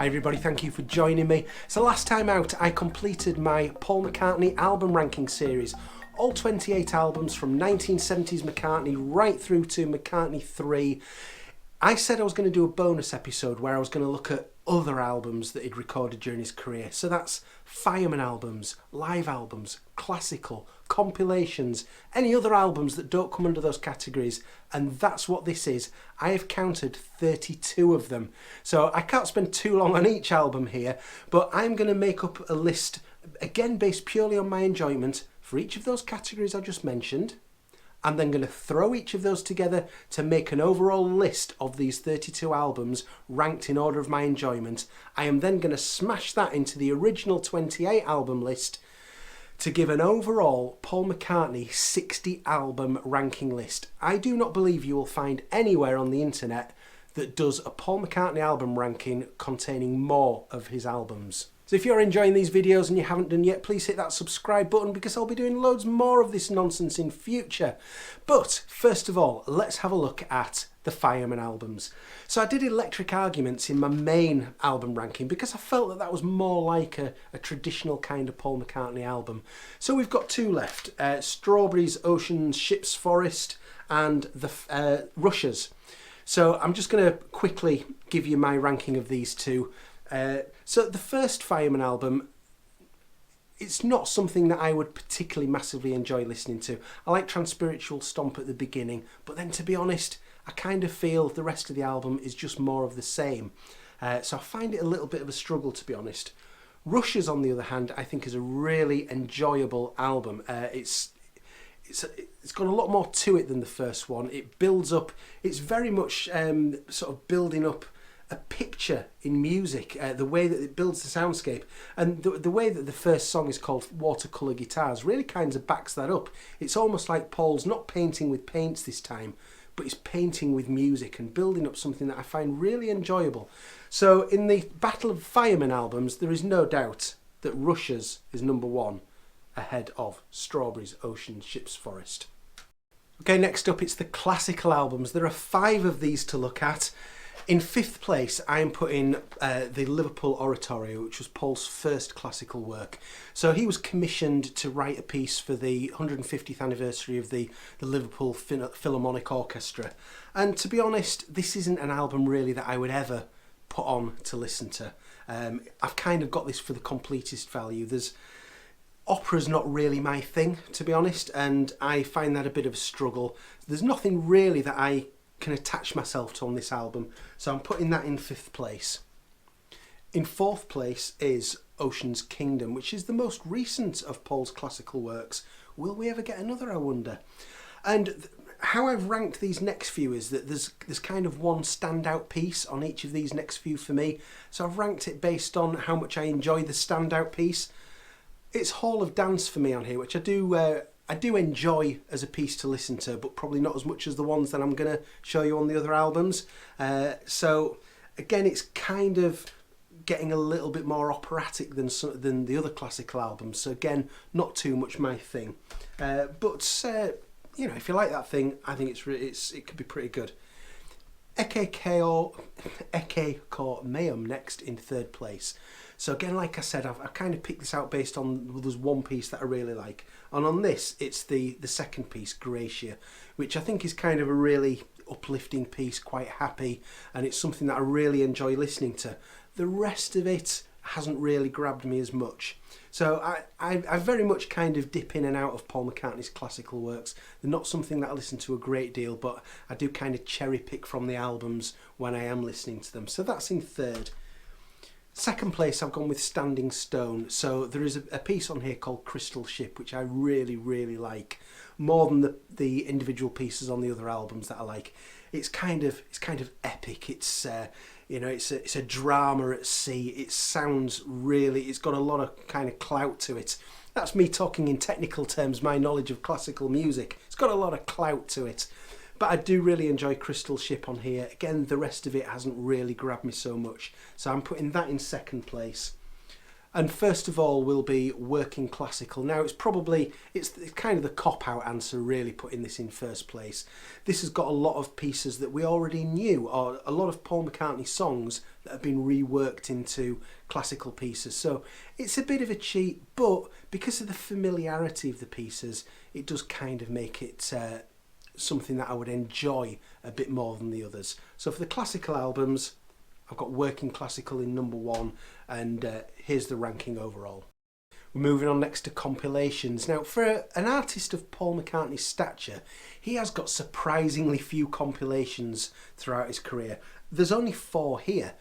Hi everybody, thank you for joining me. So last time out I completed my Paul McCartney album ranking series. All 28 albums from 1970s McCartney right through to McCartney 3. I said I was going to do a bonus episode where I was going to look at other albums that he'd recorded during his career. So that's Fireman albums, live albums, classical, compilations, any other albums that don't come under those categories, and that's what this is. I have counted 32 of them. So I can't spend too long on each album here, but I'm going to make up a list, again based purely on my enjoyment, for each of those categories I just mentioned. I'm then going to throw each of those together to make an overall list of these 32 albums ranked in order of my enjoyment. I am then going to smash that into the original 28 album list to give an overall Paul McCartney 60 album ranking list. I do not believe you will find anywhere on the internet that does a Paul McCartney album ranking containing more of his albums. So if you're enjoying these videos and you haven't done yet, please hit that subscribe button because I'll be doing loads more of this nonsense in future. But first of all, let's have a look at the Fireman albums. So I did Electric Arguments in my main album ranking because I felt that that was more like a traditional kind of Paul McCartney album. So we've got two left, Strawberries, Oceans, Ships, Forest and the Rushers. So I'm just going to quickly give you my ranking of these two. So the first Fireman album, it's not something that I would particularly massively enjoy listening to. I like Transpiritual Stomp at the beginning, but then to be honest, I kind of feel the rest of the album is just more of the same. So I find it a little bit of a struggle, to be honest. Rushers, on the other hand, I think is a really enjoyable album. It's got a lot more to it than the first one. It builds up, it's very much sort of building up a picture in music, the way that it builds the soundscape, and the way that the first song is called Watercolour Guitars really kind of backs that up. It's almost like Paul's not painting with paints this time, but he's painting with music and building up something that I find really enjoyable. So in the Battle of Fireman albums, there is no doubt that Rushers is number one, ahead of Strawberries, Oceans, Ships, Forest. Okay, next up it's the classical albums. There are 5 of these to look at. In 5th place, I am putting the Liverpool Oratorio, which was Paul's first classical work. So he was commissioned to write a piece for the 150th anniversary of the Liverpool Philharmonic Orchestra. And to be honest, this isn't an album really that I would ever put on to listen to. I've kind of got this for the completist value. Opera's not really my thing, to be honest, and I find that a bit of a struggle. There's nothing really that I can attach myself to on this album, so I'm putting that in 5th place. In 4th place is Ocean's Kingdom, which is the most recent of Paul's classical works. Will we ever get another, I wonder? And how I've ranked these next few is that there's kind of one standout piece on each of these next few for me. So I've ranked it based on how much I enjoy the standout piece. It's Hall of Dance for me on here, which I do enjoy as a piece to listen to, but probably not as much as the ones that I'm going to show you on the other albums. So again, it's kind of getting a little bit more operatic than the other classical albums. So again, not too much my thing. But you know, if you like that thing, I think it could be pretty good. Ecce Cor Meum next in 3rd place. So again, like I said, I've kind of picked this out based on, there's one piece that I really like. And on this, it's the second piece, Gracia, which I think is kind of a really uplifting piece, quite happy, and it's something that I really enjoy listening to. The rest of it hasn't really grabbed me as much. So I very much kind of dip in and out of Paul McCartney's classical works. They're not something that I listen to a great deal, but I do kind of cherry pick from the albums when I am listening to them. So that's in 3rd. 2nd place, I've gone with Standing Stone. So there is a piece on here called Crystal Ship, which I really, really like, more than the individual pieces on the other albums that I like. It's kind of epic. It's you know, it's a drama at sea. It sounds really, it's got a lot of kind of clout to it. That's me talking in technical terms, my knowledge of classical music. It's got a lot of clout to it. But I do really enjoy Crystal Ship on here. Again, the rest of it hasn't really grabbed me so much. So I'm putting that in 2nd place. And first of all will be working classical. Now it's kind of the cop-out answer really putting this in first place. This has got a lot of pieces that we already knew, or a lot of Paul McCartney songs that have been reworked into classical pieces. So it's a bit of a cheat, but because of the familiarity of the pieces, it does kind of make it something that I would enjoy a bit more than the others. So for the classical albums, I've got working classical in number 1, and here's the ranking overall. We're moving on next to compilations. Now, for an artist of Paul McCartney's stature, he has got surprisingly few compilations throughout his career. There's only 4 here.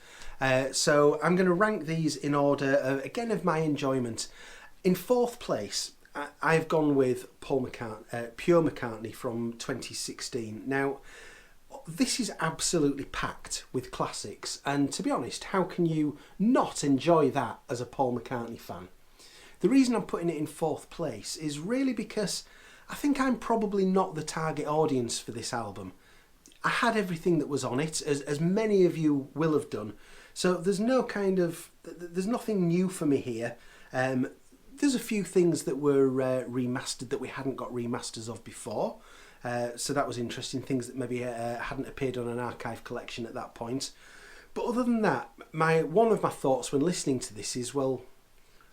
So I'm going to rank these in order, again, of my enjoyment. In 4th place, I've gone with Pure McCartney from 2016. Now, this is absolutely packed with classics, and to be honest, how can you not enjoy that as a Paul McCartney fan? The reason I'm putting it in 4th place is really because I think I'm probably not the target audience for this album. I had everything that was on it, as many of you will have done, so there's nothing new for me here. There's a few things that were remastered that we hadn't got remasters of before. So that was interesting, things that maybe hadn't appeared on an archive collection at that point. But other than that, one of my thoughts when listening to this is, well,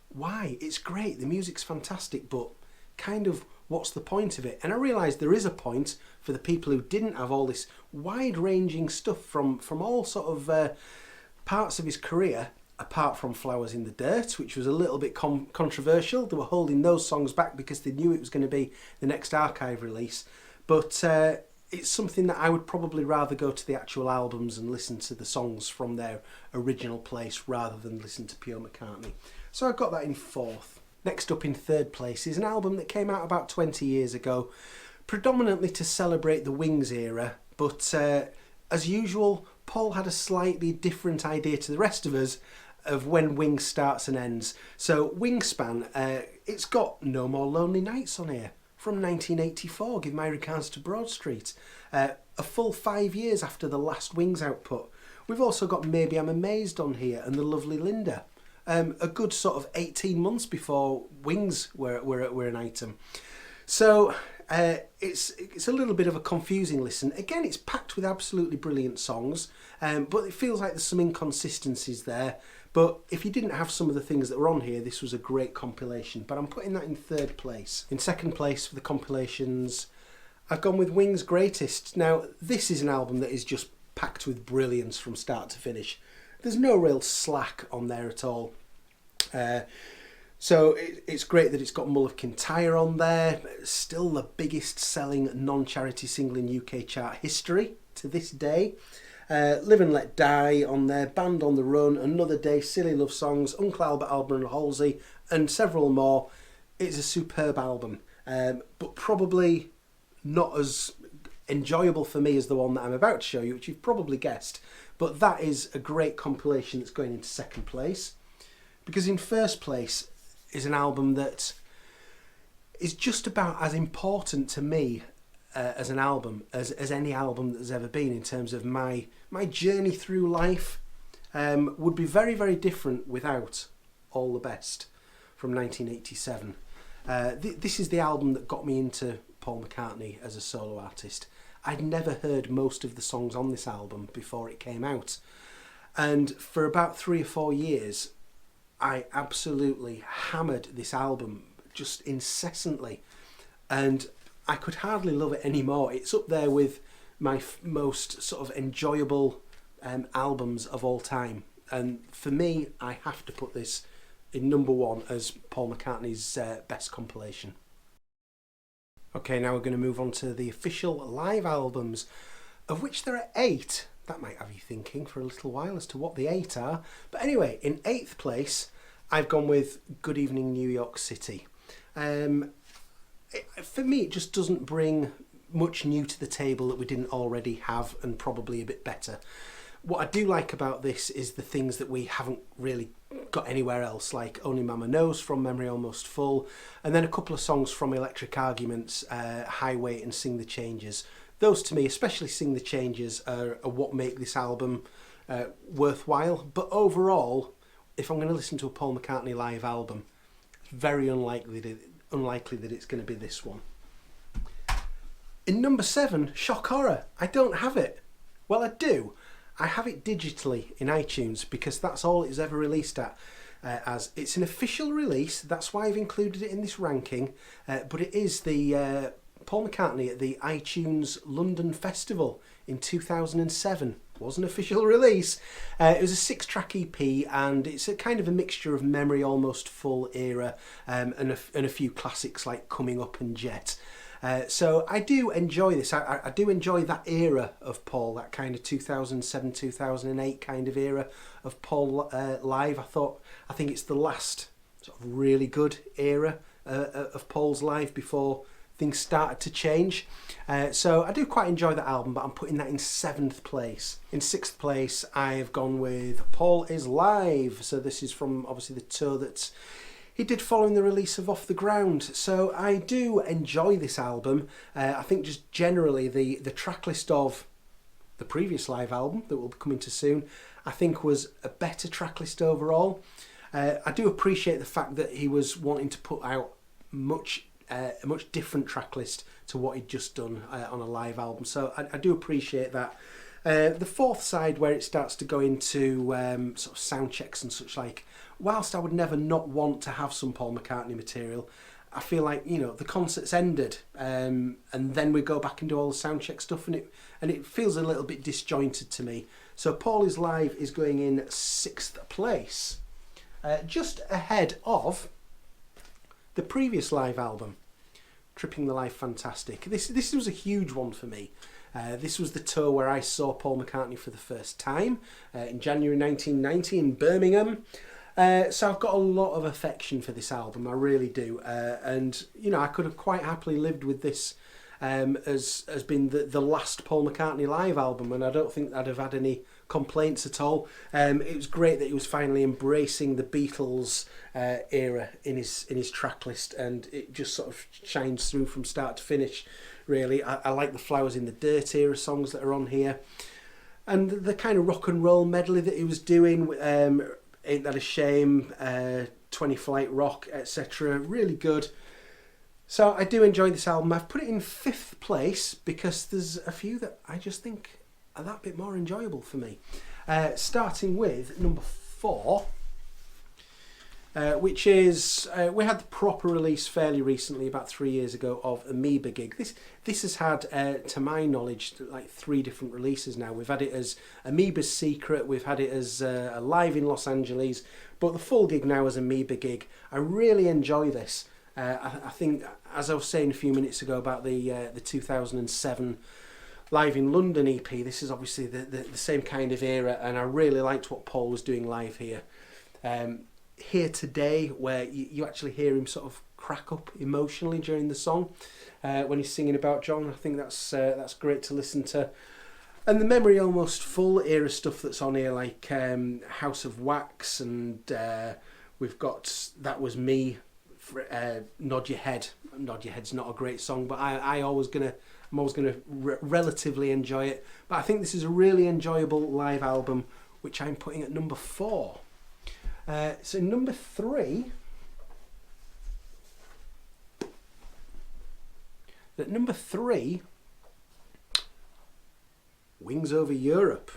why? It's great, the music's fantastic, but kind of what's the point of it? And I realised there is a point for the people who didn't have all this wide-ranging stuff from all sort of parts of his career, apart from Flowers in the Dirt, which was a little bit controversial. They were holding those songs back because they knew it was going to be the next archive release. But it's something that I would probably rather go to the actual albums and listen to the songs from their original place rather than listen to Pure McCartney. So I've got that in 4th. Next up in 3rd place is an album that came out about 20 years ago, predominantly to celebrate the Wings era, but as usual, Paul had a slightly different idea to the rest of us of when Wings starts and ends. So Wingspan, it's got No More Lonely Nights on here from 1984, Give My Regards to Broad Street, a full 5 years after the last Wings output. We've also got Maybe I'm Amazed on here and The Lovely Linda, a good sort of 18 months before Wings were an item. So it's a little bit of a confusing listen. Again, it's packed with absolutely brilliant songs, but it feels like there's some inconsistencies there. But if you didn't have some of the things that were on here, this was a great compilation. But I'm putting that in 3rd place. In 2nd place for the compilations, I've gone with Wings' Greatest. Now, this is an album that is just packed with brilliance from start to finish. There's no real slack on there at all. So it's great that it's got Mull of Kintyre on there. Still the biggest selling non-charity single in UK chart history to this day. Live and Let Die on there, Band on the Run, Another Day, Silly Love Songs, Uncle Albert, Alban and Halsey, and several more. It's a superb album, but probably not as enjoyable for me as the one that I'm about to show you, which you've probably guessed. But that is a great compilation that's going into 2nd place. Because in 1st place is an album that is just about as important to me as an album as any album that there's ever been in terms of my journey through life. Would be very, very different without All the Best from 1987. This is the album that got me into Paul McCartney as a solo artist. I'd never heard most of the songs on this album before it came out, and for about 3 or 4 years I absolutely hammered this album just incessantly, and I could hardly love it anymore. It's up there with my most sort of enjoyable albums of all time, and for me I have to put this in number 1 as Paul McCartney's best compilation. Okay, now we're going to move on to the official live albums, of which there are 8. That might have you thinking for a little while as to what the 8 are. But anyway, in 8th place, I've gone with Good Evening New York City. For me, it just doesn't bring much new to the table that we didn't already have, and probably a bit better. What I do like about this is the things that we haven't really got anywhere else, like Only Mama Knows from Memory Almost Full, and then a couple of songs from Electric Arguments, Highway and Sing the Changes. Those to me, especially Sing the Changes, are what make this album worthwhile. But overall, if I'm going to listen to a Paul McCartney live album, it's very unlikely that it's going to be this one. In number 7, shock horror, I don't have it. Well, I do. I have it digitally in iTunes because that's all it's ever released at. As it's an official release, that's why I've included it in this ranking. But it is the Paul McCartney at the iTunes London Festival in 2007. Was an official release. It was a 6-track EP, and it's a kind of a mixture of memory, almost full era, and a few classics like Coming Up and Jet. So I do enjoy this. I do enjoy that era of Paul, that kind of 2007, 2008 kind of era of Paul live. I think it's the last sort of really good era of Paul's live before things started to change. So I do quite enjoy that album, but I'm putting that in 7th place. In 6th place, I've gone with Paul is Live. So this is from obviously the tour that he did following the release of Off the Ground. So I do enjoy this album. I think just generally the track list of the previous live album that we'll be coming to soon, I think was a better track list overall. I do appreciate the fact that he was wanting to put out a much different track list to what he'd just done on a live album. So I do appreciate that. The 4th side, where it starts to go into sort of sound checks and such like, whilst I would never not want to have some Paul McCartney material, I feel like, you know, the concert's ended, and then we go back and do all the sound check stuff, and it feels a little bit disjointed to me. So Paul is Live is going in 6th place, just ahead of the previous live album, Tripping the Life Fantastic. This was a huge one for me. This was the tour where I saw Paul McCartney for the first time in January 1990 in Birmingham. So I've got a lot of affection for this album, I really do. And, you know, I could have quite happily lived with this as being the last Paul McCartney live album, and I don't think I'd have had any complaints at all. It was great that he was finally embracing the Beatles era in his track list, and it just sort of shines through from start to finish, really. I like the Flowers in the Dirt era songs that are on here, and the kind of rock and roll medley that he was doing, Ain't That a Shame, 20 Flight Rock, etc. Really good. So I do enjoy this album. I've put it in 5th place because there's a few that I just think are that bit more enjoyable for me. Starting with number 4, which is, we had the proper release fairly recently, about 3 years ago, of Amoeba Gig. This has had, to my knowledge, like 3 different releases now. We've had it as Amoeba's Secret, we've had it as Live in Los Angeles, but the full gig now is Amoeba Gig. I really enjoy this. I think, as I was saying a few minutes ago about the 2007 Live in London EP, this is obviously the same kind of era, and I really liked what Paul was doing live here. Here Today, where you actually hear him sort of crack up emotionally during the song when he's singing about John. I think that's great to listen to. And the Memory Almost Full era stuff that's on here, like House of Wax, and we've got That Was Me, Nod Your Head. Nod Your Head's not a great song, but I'm always gonna relatively enjoy it. But I think this is a really enjoyable live album, which I'm putting at number 4. So number 3. At number 3, Wings Over Europe,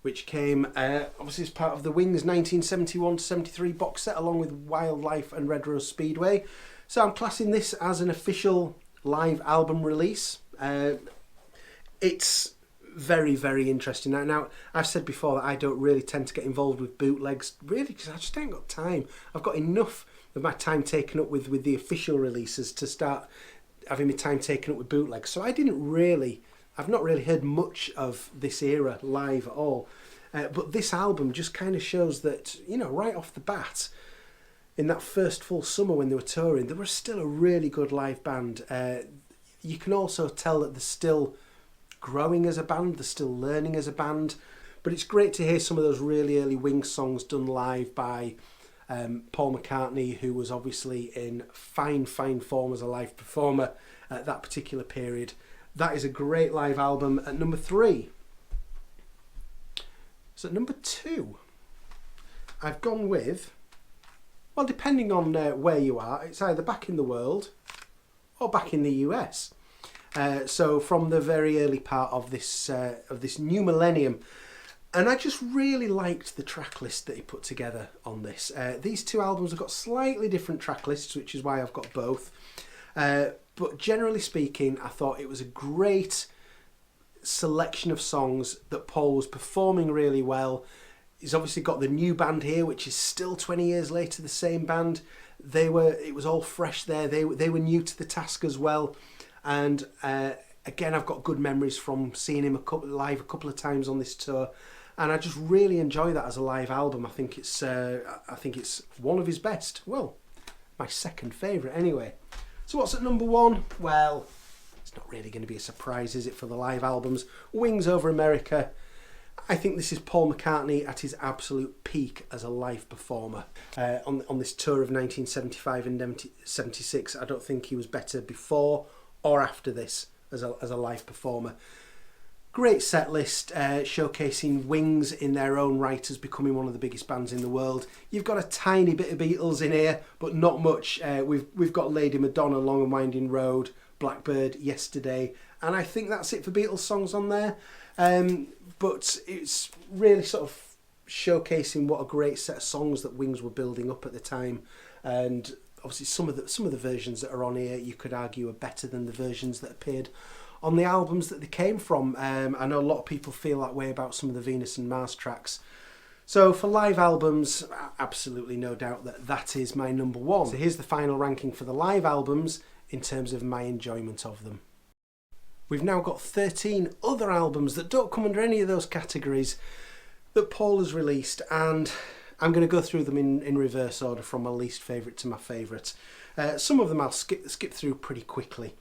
which came obviously as part of the Wings 1971-73 box set, along with Wildlife and Red Rose Speedway. So I'm classing this as an official live album release. It's very, very interesting. Now, I've said before that I don't really tend to get involved with bootlegs, really, because I just ain't got time. I've got enough of my time taken up with the official releases to start having my time taken up with bootlegs. So I've not really heard much of this era live at all. But this album just kind of shows that, you know, right off the bat, in that first full summer when they were touring, they were still a really good live band. You can also tell that they're still growing as a band, they're still learning as a band. But it's great to hear some of those really early Wings songs done live by Paul McCartney, who was obviously in fine form as a live performer at that particular period. That is a great live album. At number 3. So at number 2, I've gone with, well, depending on where you are, it's either back in the world or back in the US. So from the very early part of this new millennium. And I just really liked the track list that he put together on this. These two albums have got slightly different track lists, which is why I've got both. But generally speaking, I thought it was a great selection of songs that Paul was performing really well. He's obviously got the new band here, which is still 20 years later the same band. It was all fresh there. They were new to the task as well. And again, I've got good memories from seeing him live a couple of times on this tour. And I just really enjoy that as a live album. I think it's one of his best. Well, my second favourite anyway. So what's at number one? Well, it's not really going to be a surprise, is it, for the live albums? Wings Over America. I think this is Paul McCartney at his absolute peak as a live performer. On this tour of 1975 and 76, I don't think he was better before or after this as a live performer. Great set list, showcasing Wings in their own right as becoming one of the biggest bands in the world. You've got a tiny bit of Beatles in here, but not much. We've got Lady Madonna, Long and Winding Road, Blackbird, Yesterday, and I think that's it for Beatles songs on there. But it's really sort of showcasing what a great set of songs that Wings were building up at the time. And obviously some of the versions that are on here, you could argue, are better than the versions that appeared on the albums that they came from. I know a lot of people feel that way about some of the Venus and Mars tracks. So for live albums, absolutely no doubt that is my number one. So here's the final ranking for the live albums in terms of my enjoyment of them. We've now got 13 other albums that don't come under any of those categories that Paul has released, and I'm going to go through them in reverse order from my least favourite to my favourite. Some of them I'll skip through pretty quickly.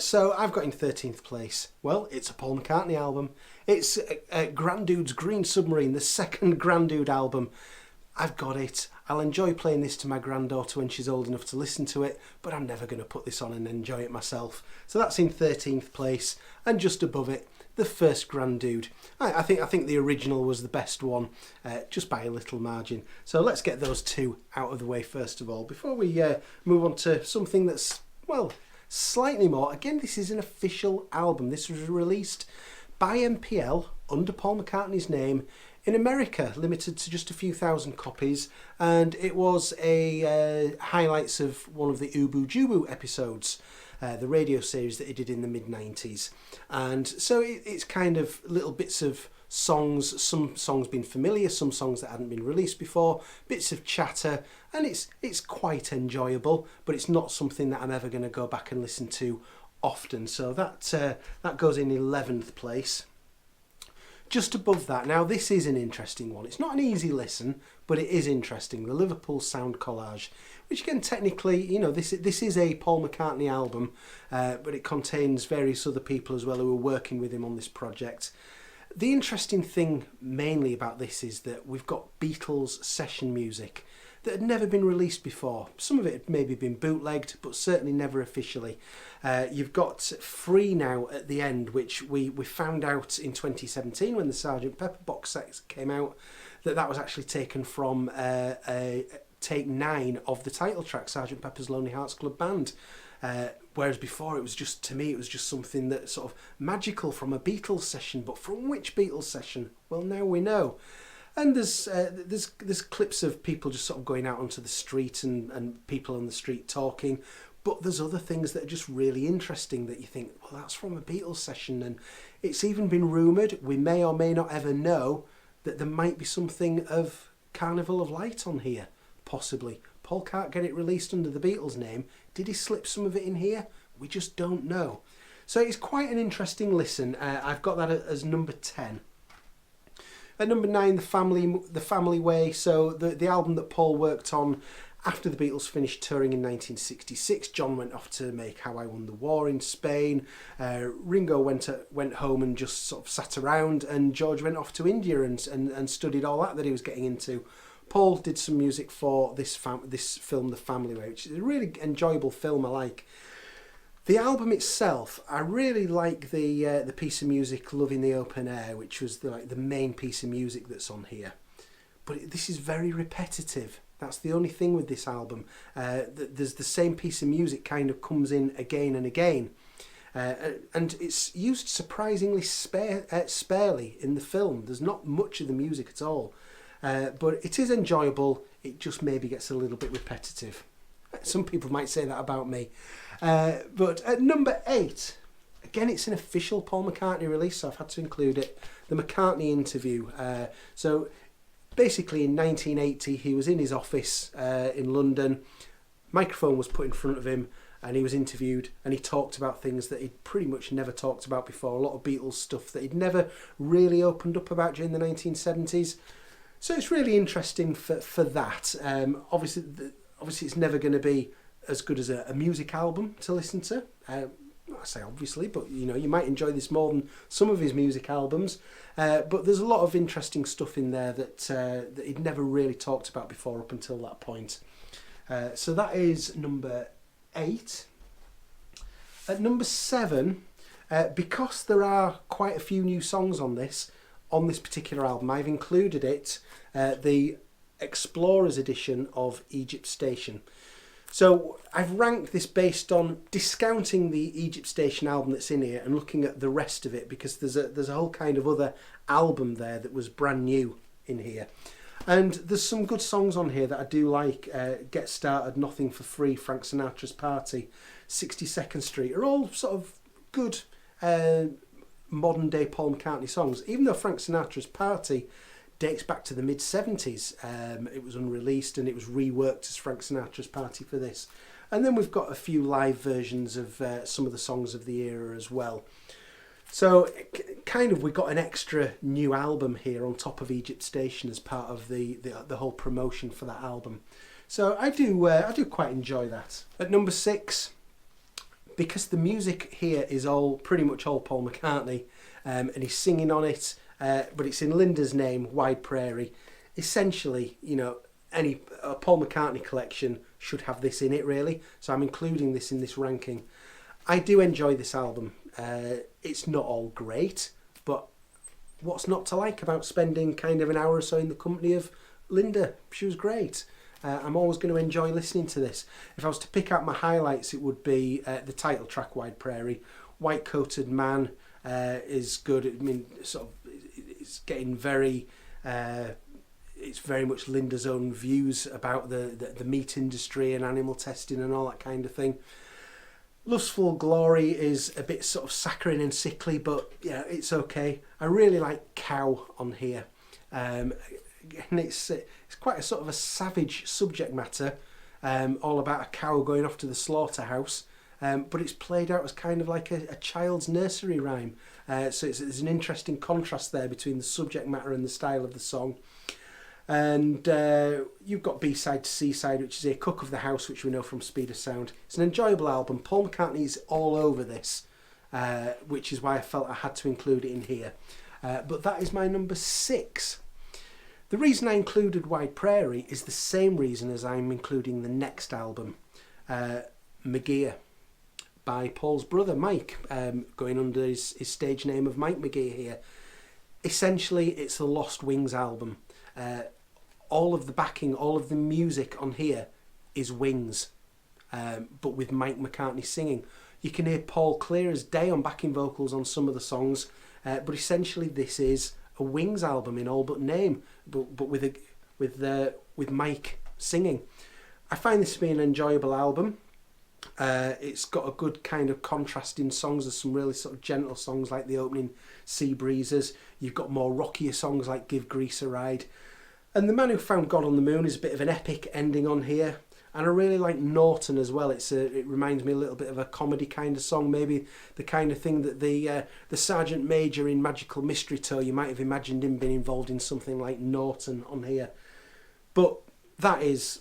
So I've got in 13th place, well, it's a Paul McCartney album. It's Granddude's Green Submarine, the second Granddude album. I've got it. I'll enjoy playing this to my granddaughter when she's old enough to listen to it, but I'm never going to put this on and enjoy it myself. So that's in 13th place, and just above it, the first Granddude. I think the original was the best one, just by a little margin. So let's get those two out of the way first of all, before we move on to something that's, well, slightly more. Again, this is an official album. This was released by MPL under Paul McCartney's name in America, limited to just a few thousand copies, and it was a highlights of one of the Ubu Jubu episodes, the radio series that he did in the mid-90s. And so it's kind of little bits of songs, some songs been familiar, some songs that hadn't been released before, bits of chatter, and it's quite enjoyable, but it's not something that I'm ever going to go back and listen to often. So that goes in 11th place. Just above that, now this is an interesting one. It's not an easy listen, but it is interesting. The Liverpool Sound Collage, which again, technically, you know, this is a Paul McCartney album, but it contains various other people as well who were working with him on this project. The interesting thing mainly about this is that we've got Beatles session music that had never been released before. Some of it had maybe been bootlegged, but certainly never officially. You've got Free now at the end, which we found out in 2017 when the Sgt. Pepper box set came out, that was actually taken from take 9 of the title track, Sgt. Pepper's Lonely Hearts Club Band. Whereas before, it was just, to me, it was just something that sort of magical from a Beatles session. But from which Beatles session? Well, now we know. And there's clips of people just sort of going out onto the street and people on the street talking. But there's other things that are just really interesting that you think, well, that's from a Beatles session. And it's even been rumoured, we may or may not ever know, that there might be something of Carnival of Light on here, possibly. Paul can't get it released under the Beatles name. Did he slip some of it in here? We just don't know. So it's quite an interesting listen. I've got that as number 10. At number 9, The Family Way. So the album that Paul worked on after the Beatles finished touring in 1966. John went off to make How I Won the War in Spain. Ringo went home and just sort of sat around, and George went off to India and studied all that he was getting into. Paul did some music for this film, The Family Way, which is a really enjoyable film. I like. The album itself, I really like the piece of music, Love in the Open Air, which was the main piece of music that's on here. but this is very repetitive. That's the only thing with this album. There's the same piece of music kind of comes in again and again. And it's used surprisingly sparely in the film. There's not much of the music at all. But it is enjoyable. It just maybe gets a little bit repetitive. Some people might say that about me. But at number 8, again, it's an official Paul McCartney release, so I've had to include it. The McCartney interview. So basically in 1980, he was in his office in London. Microphone was put in front of him and he was interviewed, and he talked about things that he'd pretty much never talked about before. A lot of Beatles stuff that he'd never really opened up about during the 1970s. So it's really interesting for that. Obviously it's never going to be as good as a music album to listen to. I say obviously, but you might enjoy this more than some of his music albums. But there's a lot of interesting stuff in there that he'd never really talked about before up until that point. So that is number 8. At number 7, because there are quite a few new songs on this particular album, I've included the Explorers edition of Egypt Station. So I've ranked this based on discounting the Egypt Station album that's in here and looking at the rest of it, because there's a whole kind of other album there that was brand new in here. And there's some good songs on here that I do like. Get Started, Nothing for Free, Frank Sinatra's Party, 62nd Street are all sort of good modern day Paul McCartney songs. Even though Frank Sinatra's Party dates back to the mid-70s. It was unreleased and it was reworked as Frank Sinatra's Party for this. And then we've got a few live versions of some of the songs of the era as well. So kind of we got an extra new album here on top of Egypt Station as part of the whole promotion for that album. So I do quite enjoy that. At number 6, because the music here is pretty much all Paul McCartney, and he's singing on it, but it's in Linda's name, Wide Prairie. Essentially, any Paul McCartney collection should have this in it, really. So I'm including this in this ranking. I do enjoy this album. It's not all great, but what's not to like about spending kind of an hour or so in the company of Linda? She was great. I'm always going to enjoy listening to this. If I was to pick out my highlights, it would be the title track, Wide Prairie. White Coated Man is good. I mean, sort of, it's getting very... it's very much Linda's own views about the meat industry and animal testing and all that kind of thing. Lustful Glory is a bit sort of saccharine and sickly, but yeah, it's okay. I really like Cow on here. And it's quite a sort of a savage subject matter, all about a cow going off to the slaughterhouse, but it's played out as kind of like a child's nursery rhyme. So there's an interesting contrast there between the subject matter and the style of the song. And you've got B-side to C-side, which is a Cook of the House, which we know from Speed of Sound. It's an enjoyable album. Paul McCartney's all over this, which is why I felt I had to include it in here. But that is my number 6. The reason I included Wide Prairie is the same reason as I'm including the next album, McGear, by Paul's brother Mike, going under his stage name of Mike McGear here. Essentially, it's a Lost Wings album. All of the backing, all of the music on here is Wings, but with Mike McCartney singing. You can hear Paul clear as day on backing vocals on some of the songs, but essentially this is a Wings album in all but name, but with Mike singing. I find this to be an enjoyable album. It's got a good kind of contrast in songs. There's some really sort of gentle songs like the opening Sea Breezes. You've got more rockier songs like Give Grease a Ride. And The Man Who Found God on the Moon is a bit of an epic ending on here. And I really like Norton as well. It reminds me a little bit of a comedy kind of song, maybe the kind of thing that the Sergeant Major in Magical Mystery Tour, you might have imagined him being involved in something like Norton on here. But that is...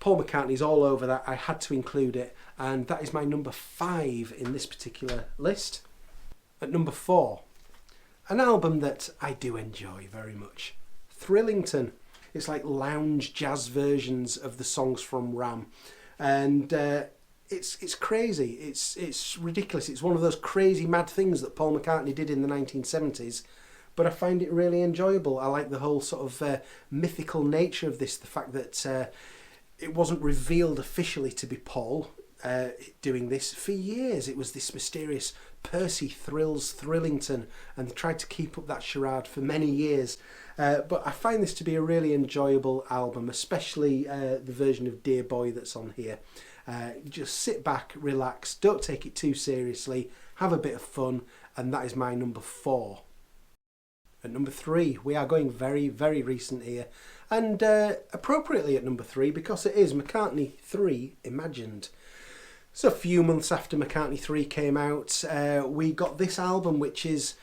Paul McCartney's all over that. I had to include it, and that is my number 5 in this particular list. At number 4, an album that I do enjoy very much, Thrillington. It's like lounge jazz versions of the songs from Ram, and it's crazy. It's ridiculous. It's one of those crazy mad things that Paul McCartney did in the 1970s, but I find it really enjoyable. I like the whole sort of mythical nature of this, the fact that it wasn't revealed officially to be Paul doing this for years. It was this mysterious Percy Thrillington, and they tried to keep up that charade for many years. But I find this to be a really enjoyable album, especially the version of Dear Boy that's on here. Just sit back, relax, don't take it too seriously, have a bit of fun, and that is my number 4. At number 3, we are going very, very recent here, and appropriately at number 3 because it is McCartney 3 Imagined. So a few months after McCartney 3 came out, we got this album, which is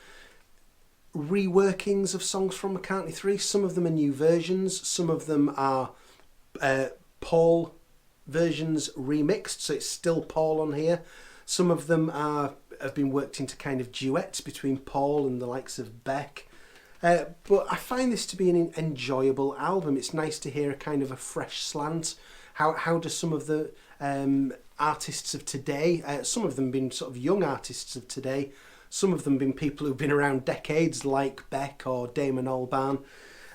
reworkings of songs from McCartney 3. Some of them are new versions, some of them are Paul versions remixed, so it's still Paul on here. Some of them have been worked into kind of duets between Paul and the likes of Beck. But I find this to be an enjoyable album. It's nice to hear a kind of a fresh slant. How do some of the artists of today, some of them been sort of young artists of today, some of them been people who've been around decades like Beck or Damon Albarn,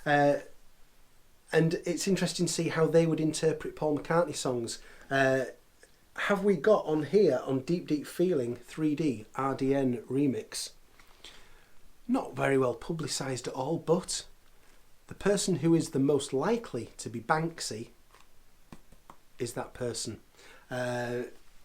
and it's interesting to see how they would interpret Paul McCartney songs. Have we got on here, on Deep Deep Feeling 3D RDN remix? Not very well publicised at all, but the person who is the most likely to be Banksy is that person.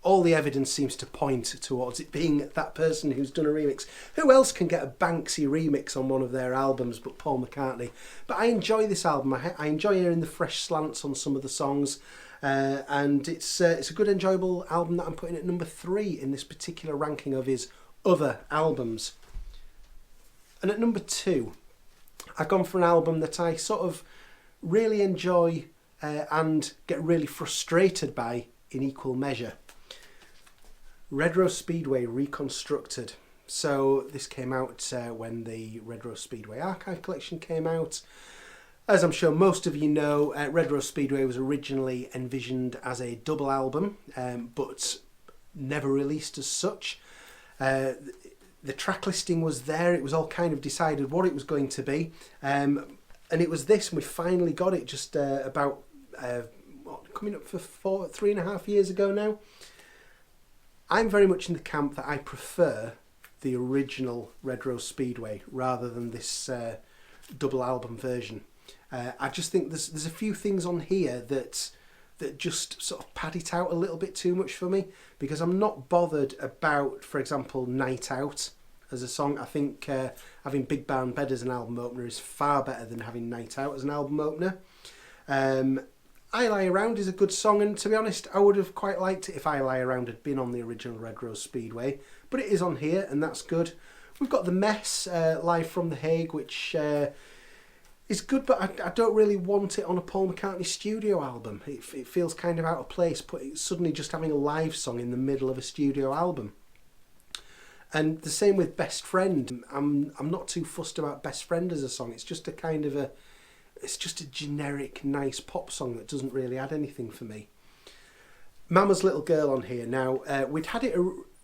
All the evidence seems to point towards it being that person who's done a remix. Who else can get a Banksy remix on one of their albums but Paul McCartney? But I enjoy this album. I enjoy hearing the fresh slants on some of the songs, and it's a good, enjoyable album that I'm putting at number 3 in this particular ranking of his other albums. And at number 2, I've gone for an album that I sort of really enjoy and get really frustrated by in equal measure. Red Rose Speedway Reconstructed. So this came out when the Red Rose Speedway Archive Collection came out. As I'm sure most of you know, Red Rose Speedway was originally envisioned as a double album, but never released as such. The track listing was there, it was all kind of decided what it was going to be, and it was this, and we finally got it just about coming up for 3.5 years ago now. I'm very much in the camp that I prefer the original Red Rose Speedway rather than this double album version. I just think there's a few things on here that just sort of pad it out a little bit too much for me, because I'm not bothered about, for example, Night Out as a song. I think having Big Barn Bed as an album opener is far better than having Night Out as an album opener. I Lie Around is a good song, and to be honest, I would have quite liked it if I Lie Around had been on the original Red Rose Speedway, but it is on here, and that's good. We've got The Mess, Live from The Hague, which is good, but I don't really want it on a Paul McCartney studio album. It feels kind of out of place, suddenly just having a live song in the middle of a studio album. And the same with Best Friend. I'm not too fussed about Best Friend as a song. It's just it's just a generic, nice pop song that doesn't really add anything for me. Mama's Little Girl on here. Now, we'd had it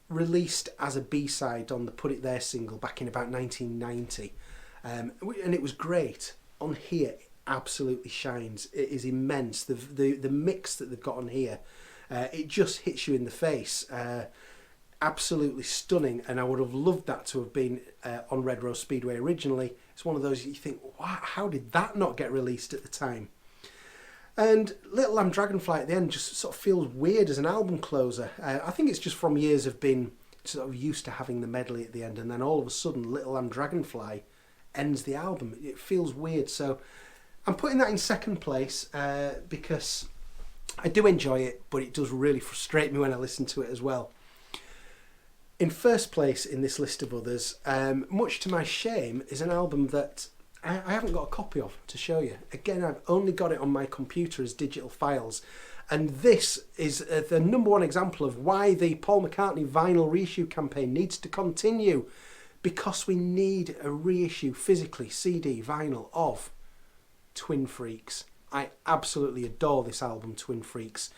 released as a B-side on the Put It There single back in about 1990. And it was great. On here, it absolutely shines. It is immense. The mix that they've got on here, it just hits you in the face. Absolutely stunning, and I would have loved that to have been on Red Rose Speedway originally. It's one of those you think, wow, how did that not get released at the time? And Little Lamb Dragonfly at the end just sort of feels weird as an album closer. I think it's just from years of being sort of used to having the medley at the end, and then all of a sudden Little Lamb Dragonfly ends the album. It feels weird, so I'm putting that in second place because I do enjoy it, but it does really frustrate me when I listen to it as well. In first place in this list of others, much to my shame, is an album that I haven't got a copy of to show you. Again, I've only got it on my computer as digital files. And this is the number one example of why the Paul McCartney vinyl reissue campaign needs to continue. Because we need a reissue physically, CD, vinyl, of Twin Freaks. I absolutely adore this album, Twin Freaks.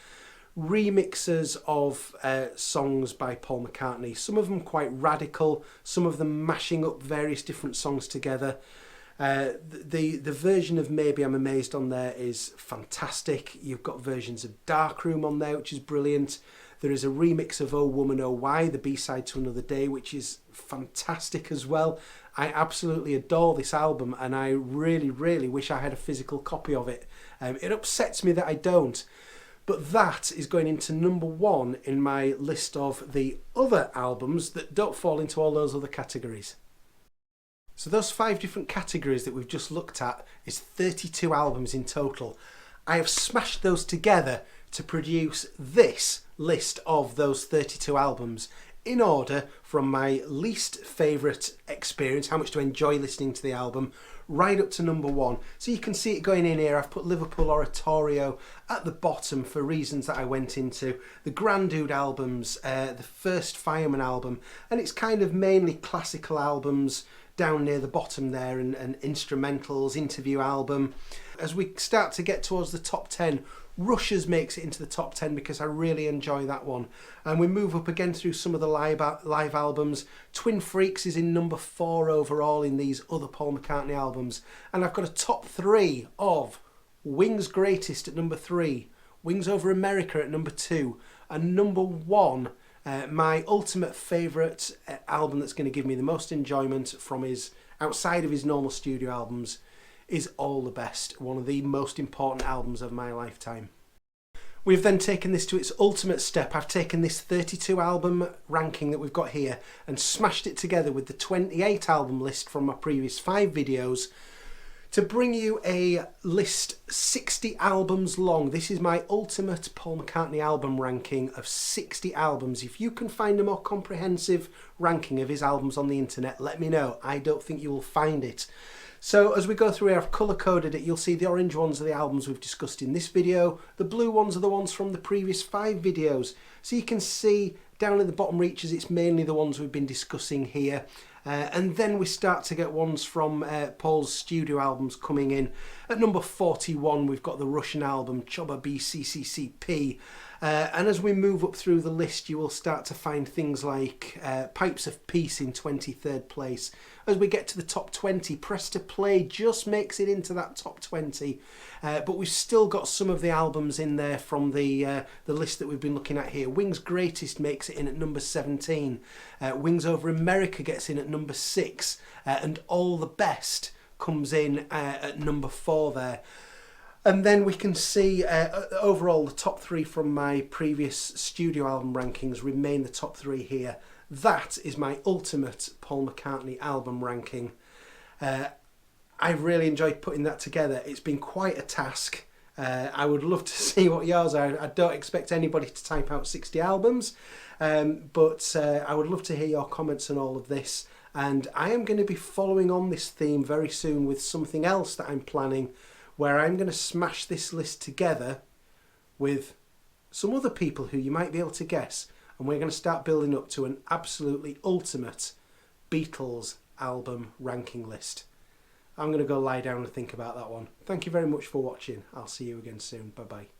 remixes of songs by Paul McCartney. Some of them quite radical, some of them mashing up various different songs together. The version of Maybe I'm Amazed on there is fantastic. You've got versions of Darkroom on there, which is brilliant. There is a remix of Oh Woman Oh Why, the B-side to Another Day, which is fantastic as well. I absolutely adore this album, and I really, really wish I had a physical copy of it. It upsets me that I don't. But that is going into number 1 in my list of the other albums that don't fall into all those other categories. So those 5 different categories that we've just looked at is 32 albums in total. I have smashed those together to produce this list of those 32 albums in order from my least favourite experience, how much to enjoy listening to the album, right up to number 1. So you can see it going in here. I've put Liverpool Oratorio at the bottom for reasons that I went into. The Granddude albums, the first Fireman album, and it's kind of mainly classical albums down near the bottom there, and instrumentals, interview album. As we start to get towards the top 10, Rushers makes it into the top 10 because I really enjoy that one. And we move up again through some of the live albums. Twin Freaks is in number 4 overall in these other Paul McCartney albums. And I've got a top 3 of Wings Greatest at number 3, Wings Over America at number 2, and number 1, my ultimate favourite album that's going to give me the most enjoyment from his, outside of his normal studio albums, is All the Best, one of the most important albums of my lifetime. We've then taken this to its ultimate step. I've taken this 32 album ranking that we've got here and smashed it together with the 28 album list from my previous 5 videos to bring you a list 60 albums long. This is my ultimate Paul McCartney album ranking of 60 albums. If you can find a more comprehensive ranking of his albums on the internet, let me know. I don't think you will find it. So as we go through here, I've colour coded it. You'll see the orange ones are the albums we've discussed in this video. The blue ones are the ones from the previous 5 videos. So you can see down at the bottom reaches, it's mainly the ones we've been discussing here. And then we start to get ones from Paul's studio albums coming in. At number 41, we've got the Russian album, Choba BCCCP. And as we move up through the list, you will start to find things like Pipes of Peace in 23rd place. As we get to the top 20, Press to Play just makes it into that top 20. But we've still got some of the albums in there from the list that we've been looking at here. Wings Greatest makes it in at number 17. Wings Over America gets in at number 6. And All the Best comes in at number 4 there. And then we can see overall the top 3 from my previous studio album rankings remain the top 3 here. That is my ultimate Paul McCartney album ranking. I really enjoyed putting that together. It's been quite a task. I would love to see what yours are. I don't expect anybody to type out 60 albums, but I would love to hear your comments on all of this. And I am going to be following on this theme very soon with something else that I'm planning, where I'm going to smash this list together with some other people who you might be able to guess. And we're going to start building up to an absolutely ultimate Beatles album ranking list. I'm going to go lie down and think about that one. Thank you very much for watching. I'll see you again soon. Bye-bye.